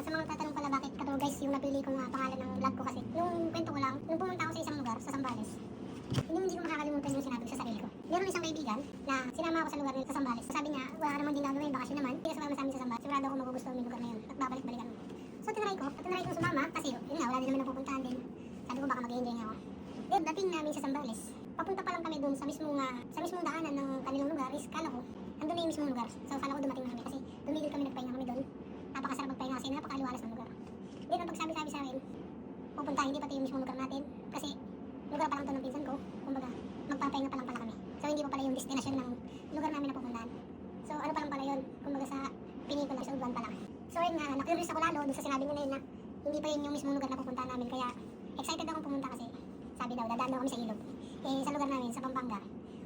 Sa mga tatanong pala bakit Katuro guys yung napili kong pangalan ng vlog ko kasi yung kwento ko lang, nung pumunta ako sa isang lugar, sa Zambales, hindi ko makakalimutan yung sinabi ko sa sarili ko. Meron isang kaibigan na sinama ako sa lugar nila sa Zambales. Sabi niya, wala naman din gagawin, bakasyon naman. Hindi ka sumama sa amin sa Zambales, sigurado ako magugustuhan mo yung lugar na yun at babalik-balikan mo. So tinry ko sumama kasi yun nga, wala din naman napupuntahan din. Sabi ko baka mag-enjoy nga ako. Then dating namin sa Zambales, papunta pa lang kami dun sa mismong daanan ng kanilang lugar is kala ko, andun na yung mismong lugar. So kala ko dumating na kami kasi tumigil kami, nagpahinga kami dun. Napakasarap magpahinga kasi napakaliwalas ng lugar. Then ang pagsabi-sabi sa akin, pupunta hindi pati yung mismong lugar natin kasi lugar pa lang to ng pinsan ko. Kumbaga, magpapahinga pa lang pala kami. So hindi pa pala yung destinasyon ng lugar namin na pupuntahan. So ano pa lang pala yun, kumbaga sa pinikula sa uban pa lang. So yun nga, na-curious ako lalo doon sa sinabi niya na yun na hindi pa yun yung mismong lugar na pupuntahan namin. Kaya excited akong pumunta kasi sabi daw, dadaan daw kami sa ilog. Eh sa lugar namin, sa Pampanga,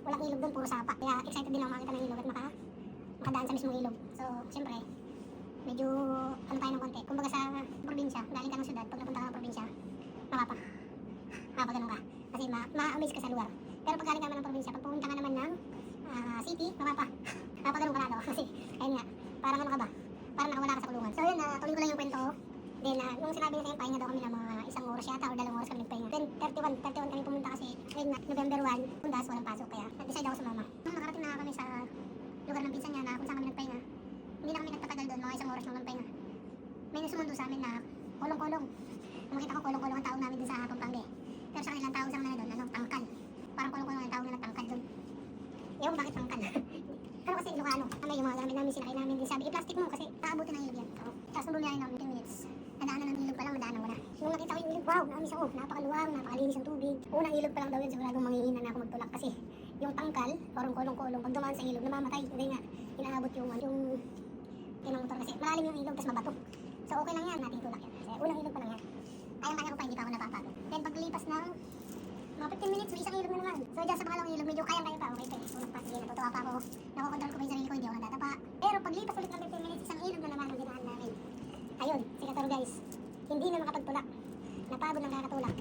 walang ilog doon, puro sapa. Kaya excited din ako makita ng ilog at makadaan sa mismong ilog. So siyempre, medyo ano tayo ng konti. Kumbaga sa probinsya, galing ka ng syudad, pag napunta ka ng probinsya, mapapaganon ka. Kasi ma-amaze ka sa lugar. Pero pag galing ka naman ng probinsya, pag pumunta ka naman ng city, mapapaganon ka lalo. Kasi, ayun nga, parang ano ka ba? Parang nakawala ka sa kulungan. So yun, tuloy ko lang yung kwento. Then, nung sinabi niya sa'yo, pahinga daw kami ng mga isang oras yata o 2 oras kami nagpahinga. Then, 31 kami pumunta kasi, ayun nga, November 1, pundas, walang pasok. Kaya, nag-decide ako sa mama. Nung nakarating na kami sa lugar ng pinsan niya na kung saan kami nagpahinga, hindi na kami nagtatagal doon, mga isang oras lang nagpahinga. May nasumundo sa amin na kolong-kolong. Makita ko kolong-kolong ang tao namin dun sa Pampanga. Pero sa kanilang tao sa mga doon, tangkal. Parang kolong-kolong ang tao na tangkal doon. Ewan ko bakit tangkal. Pero kasi Ilocano, kami yung mga gamit namin, sinakay namin din. Sabi, i-plastic mo kasi aabutin ng ilog yan. Tapos nung bumiyahin namin 10 minutes, nadaanan ng ilog pa lang, nadaanan ko na. Nung nakita ko yung ilog, wow, naamis ako. Napakaluwang, napakalinis ang tubig. Unang ilog pa lang daw yun, siguradong manghihinan na ako magtulak kasi yung tangkal, parang kolong-kolong, pag dumaan sa ilog, namamatay. Hindi nga, inaabot yung motor kasi malalim yung ilog, tapos mabato. So okay lang yan, nating tulak yan. Kasi unang ilog pa lang yan. Kaya-kaya ko pa, hindi pa ako napapagod. Then paglipas ng mga 15 minutes, may isang ilog na naman. So dyan sa pangalawang ilog, medyo kaya-kaya pa. Okay pa eh. Unang pa, sige, natutuwa pa ako. Nakokontrol ko pa yung sarili ko, hindi ako natatapa. Pero paglipas ulit ng 15 minutes, isang ilog na naman ang dinaan namin. Ayun, si Katuro guys, hindi na makapagtulak. Napagod ng kakatulak.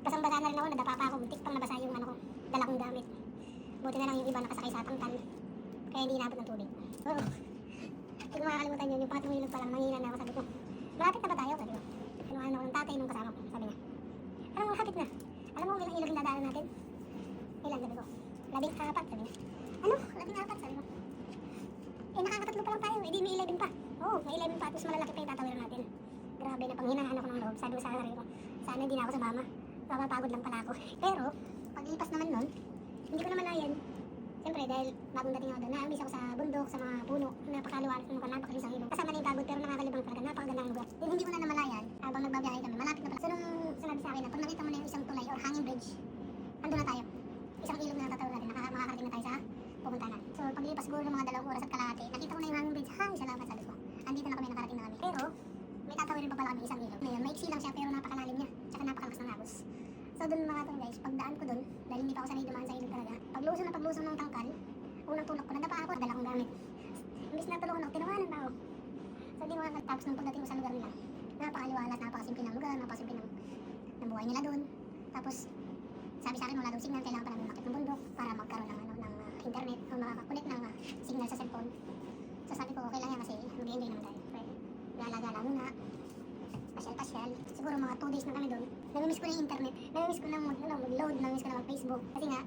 Kasang-basa na rin ako, nadapa pa ako. Muntik pang nabasa yung dala kong gamit. Buti na lang yung iba nakasakay sa tangkal. Kaya hindi inabot ng tubig. So, hindi ko makakalimutan yun, yung pangatlong ilog pa lang, nanginan na ako, sabi ko, malapit na ba tayo? Sabi ko, kinuhaan ako ng tatay nung kasama ko, sabi niya, alam mo, malapit na. Alam mo, ilang ilog yung dadaanan natin? Ilan, sabi ko, 14, sabi niya. Ano? 14, sabi ko. Eh, nakakatatlo pa lang tayo, eh di may 11 pa. Oo, may 11 pa, tapos malalaki pa yung tatawiran natin. Grabe, napanghinaan ako ng loob, sabi ko sa sarili ko, sana hindi na ako sa mama, mapapagod lang pala ako. Pero, paglipas naman nun, hindi ko naman nayan. Siyempre, dahil bagong dating ako doon, na-miss ako sa bundok, sa mga puno, napakaluwalas ng lugar, napakalinis ang ilog. Kasama na yung pagod, pero nakakalibang talaga, napakagandang lugar. Then hindi ko na namalayan, habang nagbabiyahe kami, malapit na pala. So nung sinabi sa akin na pag nakita mo na yung isang tulay or hanging bridge, andun na tayo. Isang ilog na natatawag natin, makakarating na tayo sa pupuntahan. So paglipas siguro ng mga 2 oras at kalahati, nakita ko na yung hanging bridge, salamat, sabi ko. Andito na kami, nakarating na kami. Pero, may tatawirin pa pala kami isang ilog. Ngayon, maiksi lang siya, pero napakalalim niya, tsaka napakalakas ng agos. So doon mga to guys, pagdaan ko doon, dahil hindi pa ako sanay dumaan sa ilog talaga, paglusong ng tangkal, unang tulak ko, nadapa ako, dala kong gamit. Imbis na tulungan ako, tinawanan pa ako. So di mga tapos nung pagdating ko sa lugar nila, napakaliwalas, napakasimple ng lugar, napakasimple ng buhay nila doon. Tapos, sabi sa akin, wala daw signal, kailangan pa namin makit ng bundok para magkaroon ng internet o makakakunik ng signal sa cellphone. So sabi ko, okay lang yan kasi mag-enjoy naman tayo. Gala-gala muna, pasyal-pasyal. Siguro mga 2 days na kami doon. Namimiss ko na yung internet. Namimiss ko na mag-load. Namimiss ko na mag-Facebook. Kasi nga,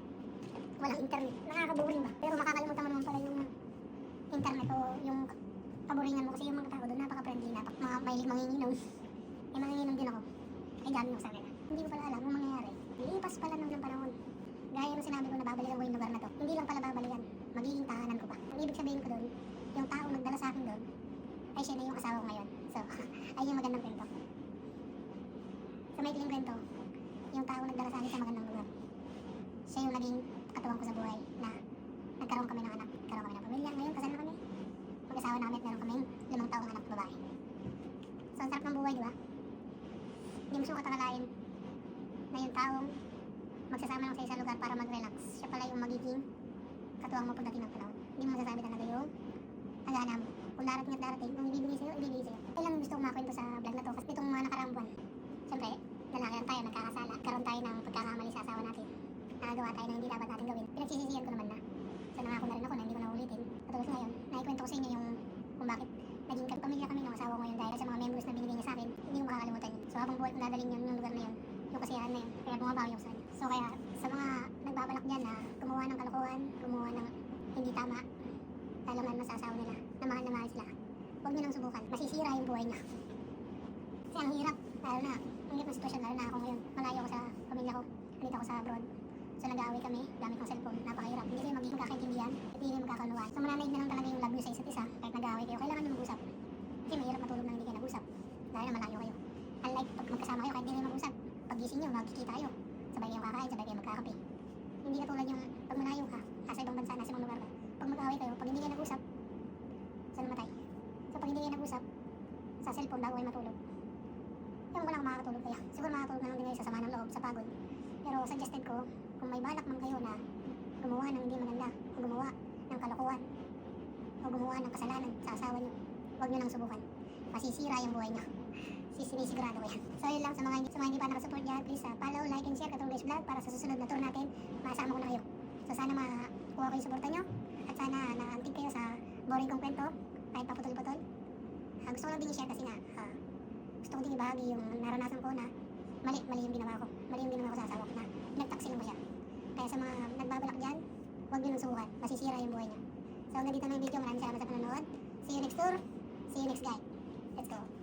walang internet. Nakaka-boring ba? Pero makakalimutan mo naman pala yung internet o yung kaboringan mo. Kasi yung mga tao doon, napaka-friendly na. Mga mahilig manginginom. Eh, manginginom din ako. Eh, dami mo sa akin. Hindi ko pala alam kung mangyayari. Lipas pala ng panahon. Gaya ng sinabi ko na babalikan ko yung lugar na to. Hindi lang pala babalikan. Magiging tahanan ko pa. Ang ibig sabihin ko doon, yung tao nagdala sa akin doon, ay siya na yung asawa ko ngayon. So, ay yung magandang kwento. Sa maikling kwento, yung tao nagdala sa akin sa magandang lugar. Siya yung naging katuwang ko sa buhay na nagkaroon kami ng anak, nagkaroon kami ng pamilya. Ngayon, kasal na kami. Mag-asawa namin at meron kaming 5 taong anak babae. So, ang sarap ng buhay, di ba? Hindi mo siya katakalain na yung taong magsasama lang sa isang lugar para mag-relax. Siya pala yung magiging katuwang mo pagdating ng panahon. Hindi mo masasabi talaga yung hangana mo. Kung darating at darating, kung ibibigay sa'yo, ibibigay sa'yo. Ito lang gusto kong makwento sa vlog na to kasi itong mga nakaraang buwan. Siyempre, lalaki lang tayo, nagkakasala. Karoon tayo ng pagkakamali sa asawa natin. Nakagawa tayo ng hindi dapat natin gawin. Pinagsisisihan ko naman na. So nangako na rin ako na hindi ko na ulitin. Katulad ngayon, naikwento ko sa inyo yung kung bakit naging pamilya kami ng asawa ko ngayon dahil sa mga members na habang buhay kong dadalhin yun yung lugar na yun, yung kasiyahan na yun, kaya bumabawi ako sa kanya. So kaya sa mga nagbabalak dyan na gumawa ng kalokohan, gumawa ng hindi tama, lalo na masasawa nila, na mahal sila, huwag nyo nang subukan, masisira yung buhay niya. Kasi ang hirap, lalo na, ang hirap ng sitwasyon, lalo na ako ngayon, malayo ako sa pamilya ko, nandito ako sa abroad. So nag-aaway kami, gamit ng cellphone, napakahirap. Hindi kayo magkakaintindihan, hindi kayo magkakaunawaan. So mananaig na lang talaga yung love nyo sa isa't isa, kahit nag-aaway kayo, kailangan nyo mag-usap. Kasi mahirap matulog nang hindi kayo nag-usap, dahil na malayo kayo. Unlike pag magkasama kayo, kahit hindi kayo mag-usap, pag gising nyo, magkikita kayo, sabay kayong kakain, sabay kayong magkakape. Hindi katulad yung pag malayo ka, nasa ibang bansa, nasa ibang lugar ka. Pag mag-aaway kayo, pag hindi kayo nag-usap, saan namatay? So pag hindi kayo nag-usap, sa cellphone bago kayo matulog, ewan ko lang kung makakatulog kayo. Siguro makakatulog na lang din kayo sa sama ng loob, sa pagod. Pero suggested ko, kung may balak man kayo na gumawa ng hindi maganda, o gumawa ng kalokohan, o gumawa ng kasalanan sa asawa nyo, huwag nyo nang subukan. Masisira yung buhay nyo. Sinisigurado ko yan. So yun lang, sa mga hindi pa nakasupport dyan, please follow, like, and share Katong Guys Vlog para sa susunod na tour natin, masama ko na kayo. So sana makuha ko yung suporta nyo, at sana naantig kayo sa boring kong kwento, kahit paputol-putol. Gusto ko lang din i-share kasi nga, gusto ko din ibahagi yung naranasan ko na mali yung ginawa ko. Mali yung ginawa ko sa asawa ko na nagtaksil mo siya. Kaya sa mga nagbabalak dyan, huwag nyo nang subukan. Masisira yung buhay niya. So hanggang dito na yung video. Maraming salamat sa panonood. See you next tour. See you next guide. Let's go.